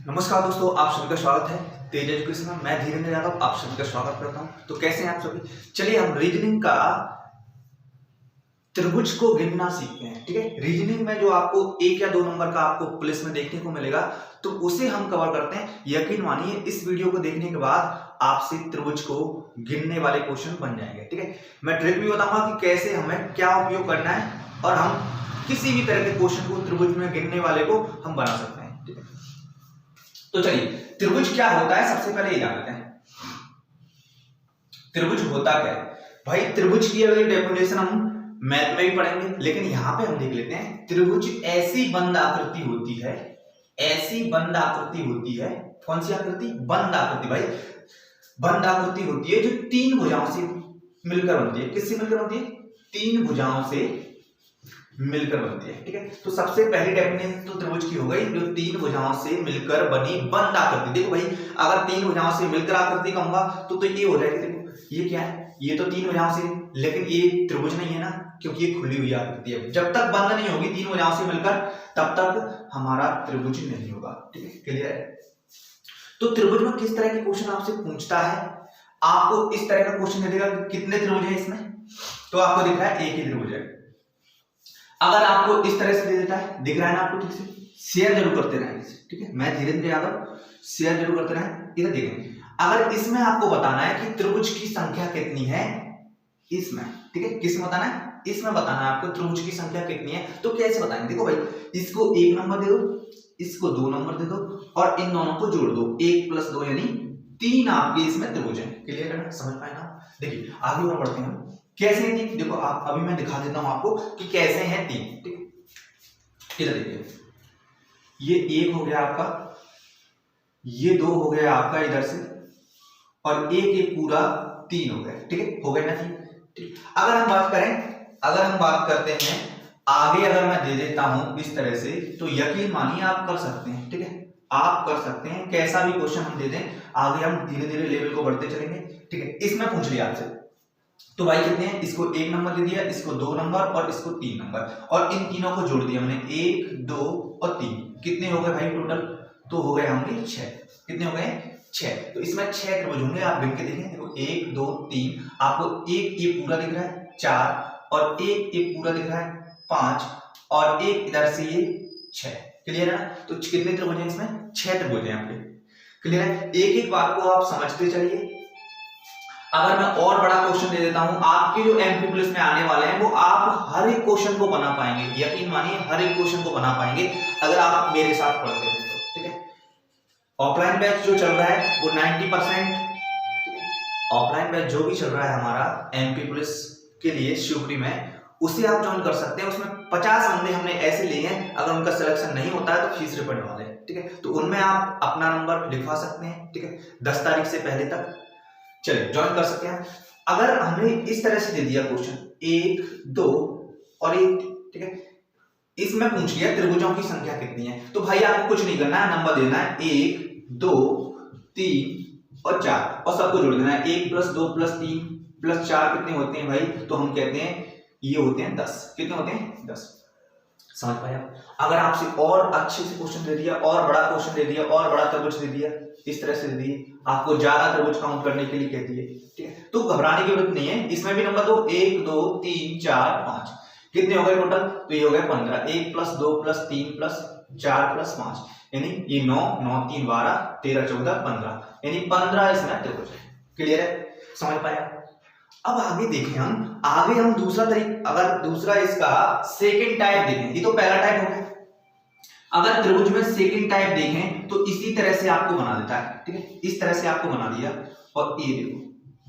नमस्कार दोस्तों, आप सभी का स्वागत है तेज एजुकेशन में। मैं धीरेन्द्र यादव आप सभी का स्वागत करता हूं। तो कैसे हैं आप सभी? चलिए हम रीजनिंग का त्रिभुज को गिनना सीखते हैं। ठीक है, रीजनिंग में जो आपको 1 या 2 नंबर का आपको पुलिस में देखने को मिलेगा तो उसे हम कवर करते हैं। यकीन मानिए इस वीडियो को देखने के बाद आपसे त्रिभुज को गिनने वाले क्वेश्चन बन जाएंगे। ठीक है, मैं ट्रिक भी बताऊंगा कि कैसे हमें क्या उपयोग करना है और हम किसी भी तरह के क्वेश्चन को त्रिभुज में गिनने वाले को हम बना सकते हैं। ठीक है, तो चलिए त्रिभुज क्या होता है सबसे पहले ये जानते हैं। त्रिभुज होता क्या है भाई? त्रिभुज की अगली डेफिनेशन हम मैथ में भी पढ़ेंगे, लेकिन यहां पे हम देख लेते हैं। त्रिभुज ऐसी बंद आकृति होती है, ऐसी बंद आकृति होती है। कौन सी आकृति? बंद आकृति भाई। बंद आकृति होती है जो 3 भुजाओं से मिलकर बनती है। किससे मिलकर बनती है? 3 भुजाओं से मिलकर बनती है। ठीक है, तो सबसे पहली डेफिनेशन तो त्रिभुज की हो गई, जो 3 भुजाओं से मिलकर बनी बंद आकृति। देखो भाई, अगर 3 भुजाओं से मिलकर आकृति कहूंगा तो ये हो जाएगी। देखो ये क्या है? ये तो 3 भुजाओं से, लेकिन ये त्रिभुज नहीं है ना, क्योंकि ये खुली हुई आकृति है। जब तक बंद नहीं होगी 3 भुजाओं से मिलकर, तब तक हमारा त्रिभुज नहीं होगा। ठीक है, क्लियर है? तो त्रिभुज में किस तरह के क्वेश्चन आपसे पूछता है? आपको इस तरह का क्वेश्चन दे देगा कि कितने त्रिभुज है इसमें, तो आपको दिख रहा है एक ही त्रिभुज है। अगर आपको इस तरह से दे देता है, दिख रहा है ना आपको ठीक से, शेयर जरूर करते रहें। ठीक है, मैं धीरेन्द्र यादव, शेयर जरूर करते रहें। इधर देखें, अगर इसमें आपको बताना है कि त्रिभुज की संख्या कितनी है इसमें, ठीक है, किसमें बताना है? इसमें बताना है आपको त्रिभुज की संख्या कितनी है। तो कैसे बताएंगे? देखो भाई, इसको 1 नंबर दे दो, इसको 2 नंबर दे दो और इन दोनों को जोड़ दो। 1 + 2 यानी 3 आपके इसमें त्रिभुज है। क्लियर है ना? समझ पाए ना? देखिए आगे और बढ़ते हैं। कैसे है 3? देखो आप, अभी मैं दिखा देता हूं आपको कि कैसे हैं 3। ठीक है, इधर देखिए, ये 1 हो गया आपका, ये 2 हो गया आपका इधर से, और एक पूरा 3 हो गया। ठीक है, हो गया ना 3? ठीक, अगर हम बात करें, अगर हम बात करते हैं आगे, अगर मैं दे देता हूं इस तरह से, तो यकीन मानिए आप कर सकते हैं। ठीक है, आप कर सकते हैं। कैसा भी क्वेश्चन हम दे दें, आगे हम धीरे धीरे लेवल को बढ़ते चलेंगे। ठीक है, इसमें पूछ लिया आपसे, तो भाई कितने हैं? इसको 1 नंबर दे दिया, इसको 2 नंबर और इसको 3 नंबर, और इन तीनों को जोड़ दिया हमने, 1, 2 और 3। कितने हो गए भाई टोटल? तो हो गए होंगे 6। कितने हो गए? 6। तो इसमें 6 त्रिभुज होंगे। आप गिन के देखें, देखो 1, 2, 3, आपको एक ये पूरा दिख रहा है 4, और एक ये पूरा दिख रहा है 5, और एक इधर से ये 6। क्लियर है ना? तो कितने त्रिभुज हैं इसमें? 6 त्रिभुज हैं आपके। क्लियर है? एक एक बात को आप समझते चलिए। अगर मैं और बड़ा क्वेश्चन दे देता हूं, आपके जो एमपी पुलिस में आने वाले हैं, वो आप हर एक क्वेश्चन को बना पाएंगे। यकीन मानिए हर एक क्वेश्चन को बना पाएंगे अगर आप मेरे साथ पढ़ते हैं तो। ठीक है, ऑफलाइन बैच जो चल रहा है वो 90%, ऑफलाइन बैच जो भी चल रहा है हमारा एमपी पुलिस के लिए शिवपुरी में, उसे आप ज्वाइन कर सकते हैं। उसमें 50 बंदे हमने ऐसे लिए हैं, अगर उनका सिलेक्शन नहीं होता है तो फीस रिफंड वाले। ठीक है, तो उनमें आप अपना नंबर लिखवा सकते हैं। ठीक है, 10 तारीख से पहले तक चलिए ज्वाइन कर सकते हैं। अगर हमने इस तरह से दे दिया क्वेश्चन 1, 2 और 1, ठीक है, इसमें पूछ लिया त्रिभुजों की संख्या कितनी है, तो भाई आपको कुछ नहीं करना है, नंबर देना है 1, 2, 3 और 4, और सबको जोड़ देना है। 1 + 2 + 3 + 4 कितने होते हैं भाई? तो हम कहते हैं ये होते हैं 10। कितने होते हैं? 10। समझ पाए आप? अगर आपसे और अच्छे से क्वेश्चन दे दिया, और बड़ा क्वेश्चन दे दिया, और बड़ा त्रिभुज दे दिया, इस तरह से दे दिए, आपको ज्यादा त्रिभुज काउंट करने के लिए कह दिए, ठीक है, तो घबराने की जरूरत नहीं है। इसमें भी नंबर दो, 1, 2, 3, 4, 5। कितने हो गए टोटल? तो ये हो गए 15। 1 + 2 + 3 + 4 + 5, यानी ये 9, 9, 3, 12, 13, 14, 15, यानी 15 इसमें त्रिभुज है। क्लियर है? समझ पाया? अब आगे देखें हम, आगे हम दूसरा तरीका, अगर दूसरा इसका सेकंड टाइप देखें, ये तो पहला टाइप हो गया। अगर त्रिभुज में सेकंड टाइप देखें तो इसी तरह से आपको बना देता है। ठीक है, इस तरह से आपको बना दिया, और ये देखो,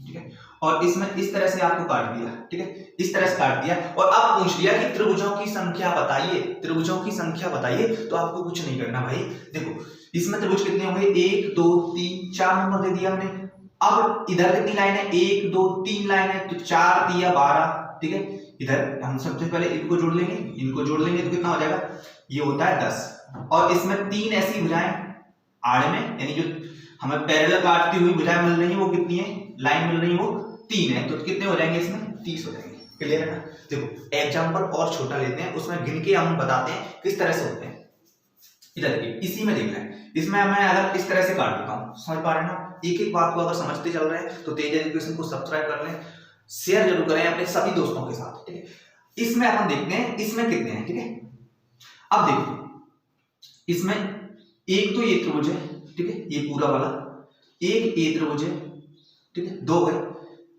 ठीक है, और इसमें इस तरह से आपको काट दिया। ठीक है, इस तरह से काट दिया, और अब पूछ लिया कि त्रिभुजों की संख्या बताइए, त्रिभुजों की संख्या बताइए। तो आपको कुछ नहीं करना भाई, देखो इसमें त्रिभुज कितने होंगे? 1, 2, 3, 4 नंबर दे दिया हमने। अब इधर कितनी लाइन है? 1, 2, 3 लाइन है, तो 4 दिया 12। ठीक है, इधर हम सबसे पहले इनको जोड़ लेंगे, इनको जोड़ लेंगे तो कितना हो जाएगा? ये होता है 10, और इसमें 3 ऐसी भुजाएं आड़ में, यानी जो हमें पैरेलल काटती हुई भुजाएं मिल रही है वो कितनी है? लाइन मिल रही है वो 3 है, तो कितने हो जाएंगे इसमें? 30 हो जाएंगे। क्लियर है ना? देखो एग्जांपल और छोटा लेते हैं, उसमें गिन के हम बताते हैं किस तरह से होते हैं। इधर देखिए, इसी में देखना है। इसमें मैं अगर इस तरह से काट देता हूँ, समझ पा रहे हैं ना? एक एक बात को अगर समझते चल रहे हैं तो तेज एजुकेशन को सब्सक्राइब कर लें, शेयर जरूर करें अपने सभी दोस्तों के साथ, ठीक है। इसमें अपन देखते हैं इसमें कितने हैं, ठीक है। अब देखिए इसमें एक तो ये त्रिभुज है, ठीक है, ये पूरा वाला एक ये त्रिभुज है, ठीक है, दो है।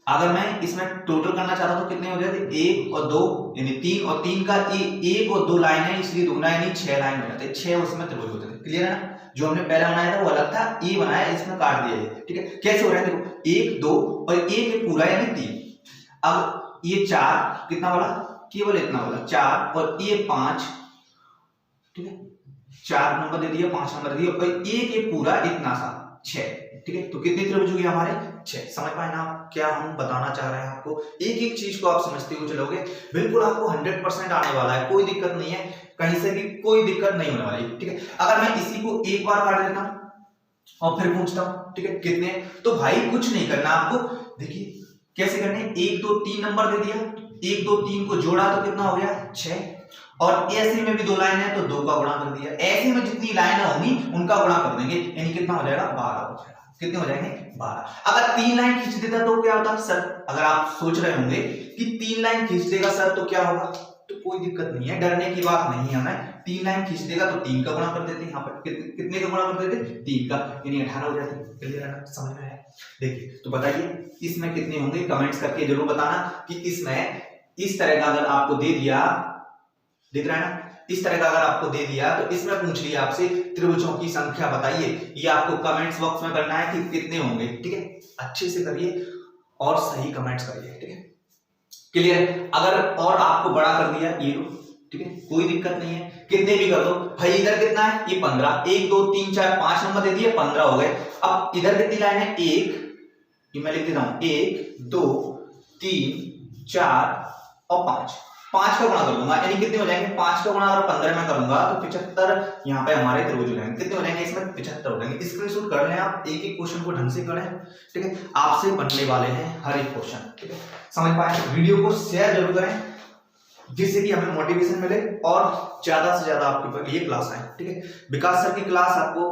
अगर मैं इसमें टोटल करना चाहता तो कितने हो जाते? एक और दो यानी तीन, और तीन का एक और दो लाइन है इसलिए दुगना यानी 6 लाइन हो जाते, 6 उसमें त्रिभुज होते थे। क्लियर है ना? जो हमने पहला बनाया था वो अलग था, ये बनाया इसमें काट दिया है, ठीक है। कैसे हो रहा है देखो, एक दो और एक पूरा यानी 3। अब ये 4 कितना वाला, केवल इतना वाला 4 और ये 5, ठीक है, 4 नंबर दे दिया, 5 नंबर दे दिया और एक पूरा इतना सा 6, ठीक है। तो कितने त्रिभुज हो गए हमारे? 6। समझ पाए ना आप क्या हम बताना चाह रहे हैं आपको? एक एक चीज को आप समझते हुए चलोगे, बिल्कुल आपको 100% आने वाला है, कोई दिक्कत नहीं है, कहीं से भी कोई दिक्कत नहीं होने वाली, ठीक है। अगर मैं इसी को एक बार काट देता हूं और फिर पूछता हूं, ठीक है, कितने, तो भाई कुछ नहीं करना आपको। देखिए कैसे करने, 1 2 3 नंबर दे दिया, 1 2 3 को जोड़ा तो कितना हो गया? 6, और ऐसे में भी 2 लाइन है तो 2 का गुणा कर दिया, ऐसे में जितनी लाइन होंगी उनका गुणा कर देंगे, यानी कितना हो जाएगा? 12 हो जाएगा। कितने हो जाएंगे? 12। अगर 3 लाइन खींच देता तो क्या होता सर? अगर आप सोच रहे होंगे कि 3 लाइन खींच देगा सर तो क्या होगा, तो कोई दिक्कत नहीं है, डरने की बात नहीं है हमें। 3 लाइन खींच देगा तो 3 का गुणा कर देते हैं, यहाँ पर कितने का गुणा कर देते? 3 का, यानी 18 हो जाते। क्लियर है ना? समझ में आया? देखिए तो बताइए इसमें कितने होंगे, कमेंट्स करके जरूर बताना कि इसमें इस तरह का अगर आपको दे दिया, दिख रहा है ना, इस तरह का अगर आपको दे दिया तो इसमें पूछ लिया आपसे त्रिभुजों की संख्या बताइए, ये आपको कमेंट्स बॉक्स में करना है कि कितने होंगे, ठीक है। अच्छे से करिए और सही कमेंट्स करिए, ठीक है। क्लियर? अगर और आपको बड़ा कर दिया ये लो, ठीक है, कोई दिक्कत नहीं है, कितने भी कर दो भाई। इधर कितना है? ये 15, 1 2 3 4 5 नंबर दे दिए, 15 हो गए। अब इधर कितनी लाइन है? 1, ये मैं लिख देता हूं, 1 2 3 4 और 5 का गुणा कर दूंगा, यानी कितने हो जाएंगे? 5 का गुणा अगर 15 में करूंगा तो 75 यहाँ पे हमारे त्रिभुज हो जाएंगे। कितने हो जाएंगे इसमें? 75 हो जाएंगे। स्क्रीनशॉट कर लें आप, एक एक क्वेश्चन को ढंग से करें, ठीक है, आपसे बनने वाले हैं हर एक क्वेश्चन, ठीक है। समझ पाए? वीडियो को शेयर जरूर करें जिससे कि हमें मोटिवेशन मिले और ज्यादा से ज्यादा आपके लिए क्लास आए, ठीक है। विकास सर की क्लास आपको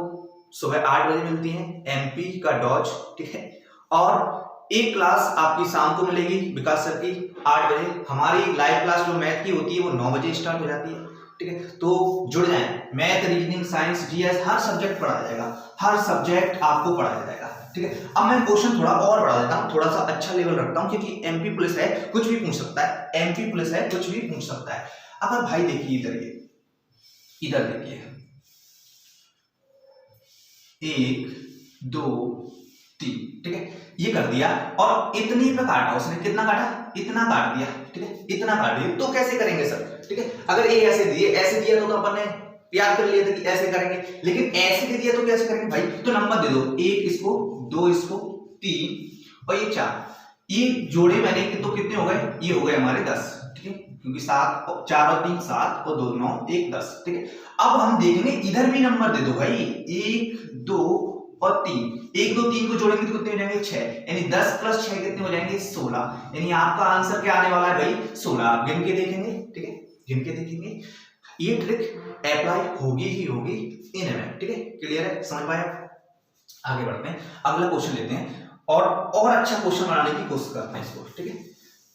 सुबह 8 बजे मिलती है, एमपी का डॉज, ठीक है, और एक क्लास आपकी शाम को मिलेगी विकास सर की 8 बजे। हमारी लाइव क्लास जो मैथ की होती है वो 9 बजे स्टार्ट हो जाती है, ठीक है। तो जुड़ जाएं, मैथ, रीजनिंग, साइंस, जीएस हर सब्जेक्ट पढ़ाया जाएगा, हर सब्जेक्ट आपको पढ़ाया जाएगा, ठीक है। अब मैं क्वेश्चन थोड़ा और बढ़ा देता हूं, थोड़ा सा अच्छा लेवल रखता हूं, क्योंकि एमपी पुलिस है, कुछ भी पूछ सकता है, एमपी पुलिस है, कुछ भी पूछ सकता है। अगर भाई देखिए इधर देखिए 1 2 3, ठीक है, ये कर दिया और इतनी पे काटा उसने, कितना काटा? इतना काट दिया, ठीक है, इतना काट दिया। तो कैसे करेंगे सर? ठीक है, अगर ये ऐसे दिया तो अपन ने याद कर लिया था कि ऐसे करेंगे, लेकिन ऐसे दे दिया तो कैसे करेंगे भाई? तो नंबर दे दो, 1 इसको, 2 इसको, 3 और ये 4, ये जोड़े मैंने तो कितने हो गए? ये हो गए हमारे 10, ठीक है, क्योंकि 7 4 और 3 7 और 2 9 1 10, ठीक है। अब हम देखेंगे इधर भी नंबर दे दो भाई, 1 2 और 3, 1 2 3 को जोड़ेंगे तो कितने हो जाएंगे? 6, यानी 10 प्लस 6 कितने हो जाएंगे? 16, यानी आपका आंसर क्या आने वाला है भाई? 16। गिन के देखेंगे, ठीक है, गिन के देखेंगे, ये ट्रिक अप्लाई होगी ही होगी इनमें, ठीक है। क्लियर है? समझ पाए? आगे बढ़ते हैं, अगला क्वेश्चन लेते हैं और अच्छा क्वेश्चन बनाने की कोशिश करते हैं इसको, ठीक है।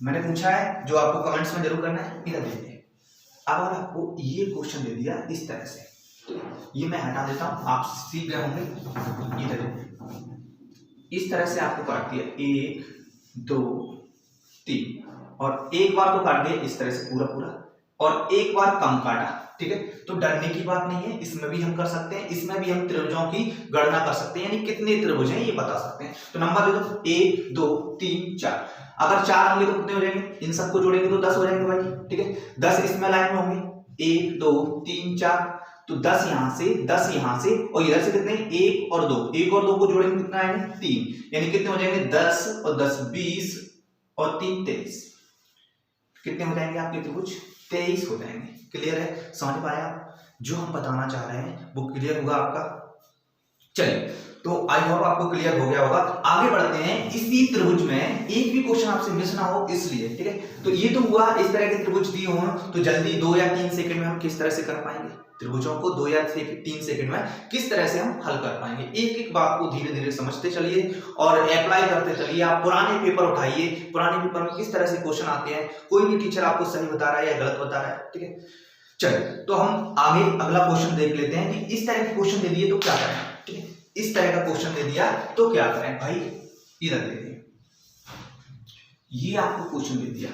मैंने पूछा है जो आपको कमेंट्स में जरूर करना है, इधर देखिए। अगर आपको ये क्वेश्चन दे दिया इस तरह से, ये मैं हटा देता हूं, आप सीख गए होंगे। इधर इस तरह से आपको काट दिया 1 2 3 और एक बार तो काट दिया इस तरह से पूरा और एक बार कम काटा, ठीक है। तो डरने की बात नहीं है, इसमें भी हम कर सकते हैं, इसमें भी हम त्रिभुजों की गणना कर सकते हैं, यानी कितने त्रिभुज हैं ये बता सकते हैं। तो नंबर दे दो 1 2 3 4, अगर 4 होंगे तो कितने हो जाएंगे? इन सबको जोड़ेंगे तो 10 हो जाएंगे भाई, ठीक है। 10 इसमें लाइन में होंगे, 1 2 3 4, तो 10 यहां से 10 यहां से और इधर से कितने? 1 और 2, 1 और 2 को जोड़ेंगे कितना आएंगे? 3, यानी कितने हो जाएंगे? 10 और 10 20 और 3 23, कितने हो जाएंगे आपके त्रिभुज? 23 हो जाएंगे। क्लियर है? समझ पाया? जो हम बताना चाह रहे हैं वो क्लियर होगा आपका। चलिए तो आई होप आपको क्लियर हो गया होगा। आगे बढ़ते हैं, इसी त्रिभुज में एक भी क्वेश्चन आपसे मिस ना हो इसलिए, ठीक है। तो ये तो हुआ, इस तरह के त्रिभुज दिए हों तो जल्दी 2 या 3 सेकंड में हम किस तरह से कर पाएंगे, त्रिभुजों को 2 या 3 सेकंड में किस तरह से हम हल कर पाएंगे। एक एक बात को धीरे धीरे समझते चलिए और अप्लाई करते चलिए। आप पुराने पेपर उठाइए, पुराने पेपर में किस तरह से क्वेश्चन आते हैं, कोई भी टीचर आपको सही बता रहा है या गलत बता रहा है, ठीक है। चलिए तो हम आगे अगला क्वेश्चन देख लेते हैं कि इस तरह के क्वेश्चन दे दिए तो क्या करें, ठीक है। इस तरह का क्वेश्चन दे दिया तो क्या करें भाई, इधर दे दिए, ये आपको क्वेश्चन दे दिया,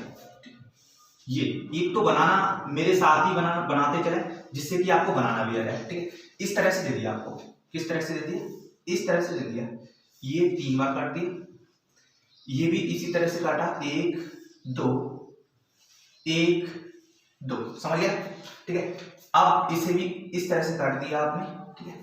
ये एक तो बनाना मेरे साथ ही बनाते चले जिससे कि आपको बनाना भी आ जाए, ठीक है। इस तरह से दे दिया आपको, किस तरह से दे दिया, इस तरह से दे दिया, ये 3 बार काट दिया, ये भी इसी तरह से काटा, 1 2 1 2, समझ गया, ठीक है। अब इसे भी इस तरह से काट दिया आपने, ठीक है,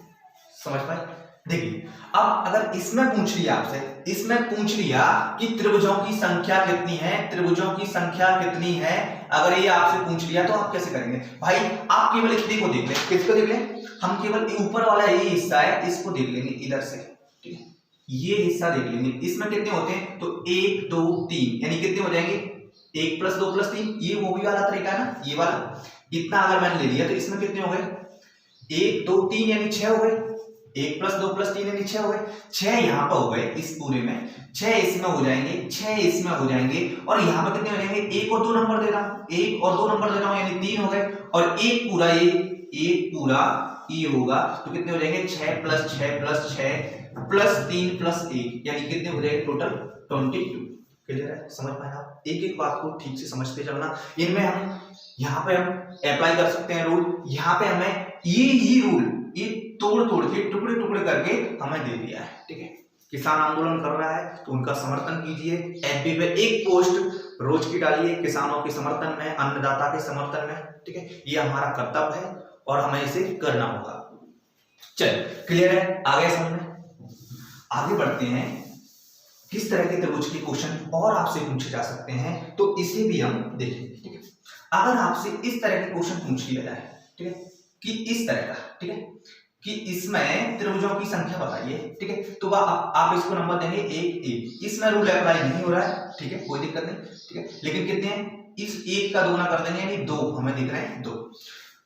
समझ पाए। देखिए अब अगर इसमें पूछ लिया आपसे, इसमें पूछ लिया कि त्रिभुजों की संख्या कितनी है, त्रिभुजों की संख्या कितनी है, अगर ये आपसे पूछ लिया तो आप कैसे करेंगे भाई। आप केवल इतने को देख लें, किसको देख लें, हम केवल ऊपर वाला ये हिस्सा है इसको देख लेंगे इधर से, ठीक है, ये हिस्सा देख लेंगे। इसमें कितने होते हैं तो 1 2 3 यानी कितने हो जाएंगे 1 + 2 + 3, ये वो भी वाला तरीका है ना, ये वाला। इतना अगर मैंने ले लिया तो इसमें कितने हो गए 1 2 3 यानी 6 हो गए, 1 + 2 + 3 यानी 6 हो गए, 6 यहाँ पर हो गए इस पूरे में, 6 इसमें हो जाएंगे, 6 इसमें हो जाएंगे और यहाँ पर कितने हो जाएंगे 1 और 2 नंबर दे रहा हूँ, 1 और 2 नंबर दे रहा हूँ यानी 3 हो गए और एक पूरा ये होगा तो कितने हो जाएंगे 6 + 6 + 6 + 3 + 1 यानी कितने हो जाएंगे टोटल 22। क्लियर है, समझ पाए आप। एक एक बात को ठीक से समझते चलना। इनमें हम यहाँ पे हम अप्लाई कर सकते हैं रूल, यहाँ पे हमें ये रूल ये तोड़ के टुकड़े टुकड़े करके हमें दे दिया है, ठीक है। किसान आंदोलन कर रहा है तो उनका समर्थन कीजिए, एफबी पे एक पोस्ट रोज की डालिए किसानों के समर्थन में, अन्नदाता के समर्थन में, ठीक है। ये हमारा कर्तव्य है और हमें इसे करना होगा। चलिए क्लियर है, आगे समझने आगे बढ़ते हैं। किस तरह के त्रिभुज के क्वेश्चन और आपसे पूछे जा सकते हैं तो इसे भी हम देखेंगे, ठीक है। अगर आपसे इस तरह के क्वेश्चन पूछ लिया जाए, ठीक है, कि इस तरह का, ठीक है, कि इसमें त्रिभुजों की संख्या बताइए, ठीक है, तो आप इसको नंबर देंगे 1 1, इसमें रूल अप्लाई नहीं हो रहा है, ठीक है, कोई दिक्कत नहीं, ठीक है। लेकिन कितने हैं, इस 1 का 2 कर देंगे यानी 2 हमें दिख रहे हैं 2,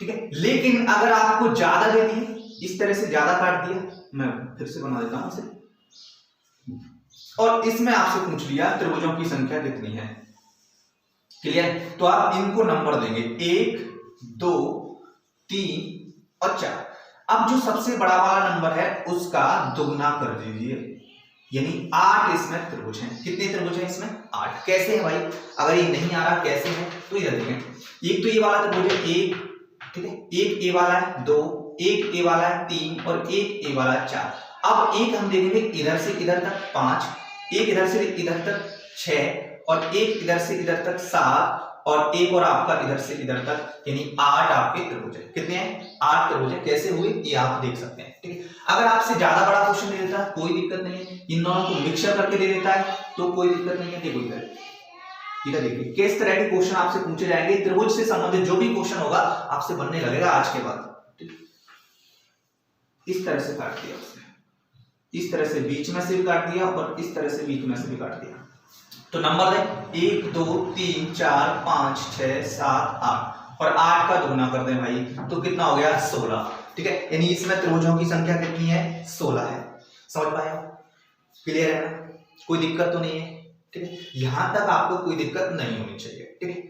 ठीक है। लेकिन अगर आपको ज्यादा दे दिए, इस तरह से ज्यादा काट दिया, मैं फिर से बना देता हूं इसे, और इसमें आपसे पूछ लिया त्रिभुजों की संख्या कितनी है, क्लियर। तो आप इनको नंबर देंगे 1 2 3 और 4। अब जो सबसे बड़ा वाला नंबर है उसका दोगुना कर दीजिए यानी 8 इसमें त्रिभुज हैं। कितने त्रिभुज हैं इसमें 8। कैसे है भाई, अगर ये नहीं आ रहा कैसे है तो इधर देखें, एक तो ये वाला त्रिभुज है 1, ठीक है, एक ए वाला है 2, एक ए वाला है 3 और एक ए वाला है 4। अब एक हम देखेंगे इधर से इधर तक 5, एक इधर से इधर तक 6 और एक इधर से इधर तक 7 और एक और आपका इधर से इधर तक यानी 8 आपके त्रिभुज है। कितने हैं 8 त्रिभुज है। कैसे हुए ये आप देख सकते हैं, ठीक है। अगर आपसे ज्यादा बड़ा क्वेश्चन दे देता है कोई दिक्कत नहीं है, इन दोनों को मिक्सर करके दे देता है तो कोई दिक्कत नहीं है। देखो इधर देखिए किस तरह के क्वेश्चन आपसे पूछे जाएंगे, त्रिभुज से संबंधित जो भी क्वेश्चन होगा आपसे बनने लगेगा आज के बाद। इस तरह से काट दिया उसने, इस तरह से बीच में से भी काट दिया और इस तरह से बीच में से भी काट दिया। तो नंबर दें 1 2 3 4 5 6 7 8 और 8 का दोगुना कर दें भाई तो कितना हो गया 16, ठीक है। यानी इसमें त्रिभुजों की संख्या कितनी है 16 है। समझ पाए आप, क्लियर है ना, कोई दिक्कत तो नहीं है, ठीक है। यहां तक आपको कोई दिक्कत नहीं होनी चाहिए, ठीक है।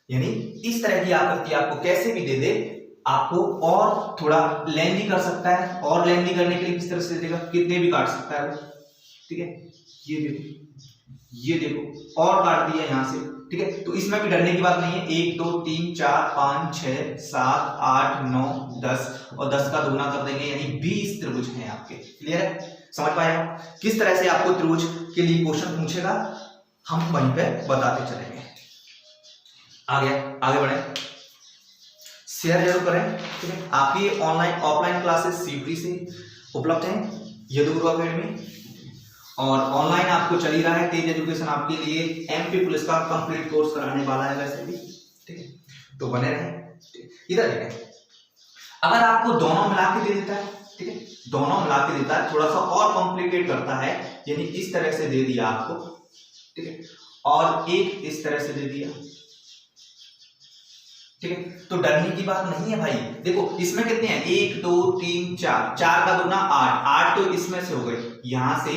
यानी इस तरह की आकृति आपको कैसे भी दे दे, आपको और थोड़ा लेंदी कर सकता है, और लेंदी करने के लिए किस तरह से देगा, कितने भी काट सकता है वो, ठीक है। ये देखो और काट दिया यहां से, ठीक है। तो इसमें भी डरने की बात नहीं है। 1 2 3 4 5 6 7 8 9 10 और 10 का दोगुना कर देंगे यानी 20 त्रिभुज हैं आपके। क्लियर है, समझ पाए आप किस तरह से आपको त्रिभुज के लिए क्वेश्चन पूछेगा, हम वहीं पे बताते चलेंगे। आगे बढ़े, शेयर जरूर करें, ठीक है। आपकी ऑनलाइन ऑफलाइन क्लासेस सीपी से उपलब्ध हैं यदुगुरु एकेडमी, और ऑनलाइन आपको चल ही रहा है तेज एजुकेशन आपके लिए एमपी पुलिस का कंप्लीट कोर्स कराने वाला है वैसे भी, ठीक है। तो बने रहें। इधर देखें, अगर आपको दोनों मिला के दे देता है ठीक है, दोनों मिला के देता है, थोड़ा सा और कॉम्प्लिकेट करता है, यानी इस तरह से दे दिया आपको, ठीक है, और एक इस तरह से दे दिया, ठीक है। तो डरने की बात नहीं है भाई, देखो इसमें कितने हैं, 1 2 3 4, 4 का 2 8, 8 तो इसमें से हो गए, यहां से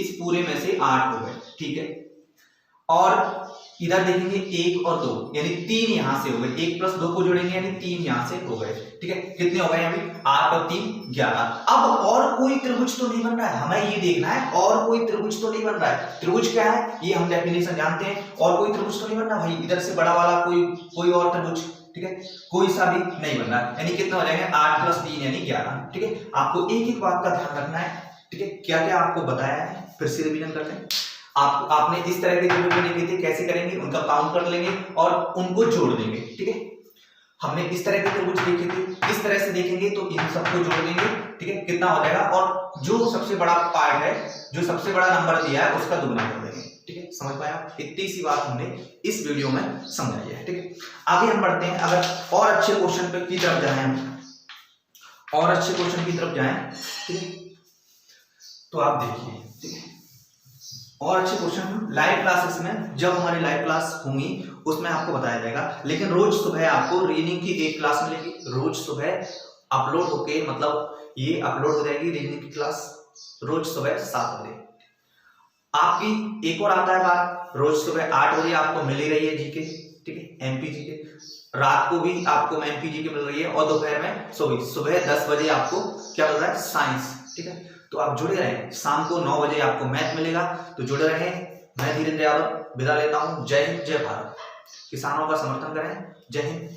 इस पूरे में से 8 हो गए, ठीक है। और इधर देखेंगे 1 और 2 यानी 3 यहां से हो गए, 1 प्लस 2 को जोड़ेंगे यानी 3 यहां से हो गए, ठीक है। कितने हो गए अभी, 8 और 3 11। अब और कोई त्रिभुज तो नहीं बन रहा है, हमें ये देखना है और कोई त्रिभुज तो नहीं बन रहा है। त्रिभुज क्या है ये हम डेफिनेशन जानते हैं, और कोई त्रिभुज तो नहीं बन रहा भाई, इधर से बड़ा वाला कोई और त्रिभुज, ठीक है, कोई सा भी नहीं बन रहा, यानी कितना हो जाएगा 8 प्लस 3 यानी 11, ठीक है। आपको एक एक बात का ध्यान रखना है, ठीक है, क्या क्या आपको बताया है, फिर से रिवीजन करते हैं। आपने इस तरह के त्रिभुज लिखे थे, कैसे करेंगे, उनका काउंट कर लेंगे और उनको जोड़ देंगे, ठीक है। हमने इस तरह के त्रिभुज देखे थे, इस तरह से देखेंगे तो इन सबको जोड़ देंगे, ठीक है, कितना हो जाएगा, और जो सबसे बड़ा पार्ट है, जो सबसे बड़ा नंबर दिया है उसका दुगना कर देंगे, ठीक है। समझ पाया, इतनी सी बात हमने इस वीडियो में समझाई है, ठीक है। आगे हम बढ़ते हैं, अगर और अच्छे क्वेश्चन की तरफ जाएं हम, और अच्छे क्वेश्चन की तरफ जाएं, ठीक है, तो आप देखिए, ठीक है, और अच्छे क्वेश्चन लाइव क्लासेस में, जब हमारी लाइव क्लास होंगी उसमें आपको बताया जाएगा, लेकिन रोज सुबह आपको रीजनिंग की एक क्लास मिलेगी, रोज सुबह अपलोड होके, मतलब ये अपलोड हो जाएगी रीजनिंग की क्लास रोज सुबह 7 बजे। आपकी एक और आता है बात, रोज सुबह 8 बजे आपको मिल ही रही है जीके, ठीक है, एमपी जीके, रात को भी आपको एमपी जीके मिल रही है, और दोपहर में सुबह 10 बजे आपको क्या मिल रहा है, साइंस, ठीक है। तो आप जुड़े रहें, शाम को 9 बजे आपको मैथ मिलेगा, तो जुड़े रहें। मैं धीरेन्द्र यादव विदा लेता हूं, जय हिंद जय भारत। किसानों का समर्थन करें, जय हिंद।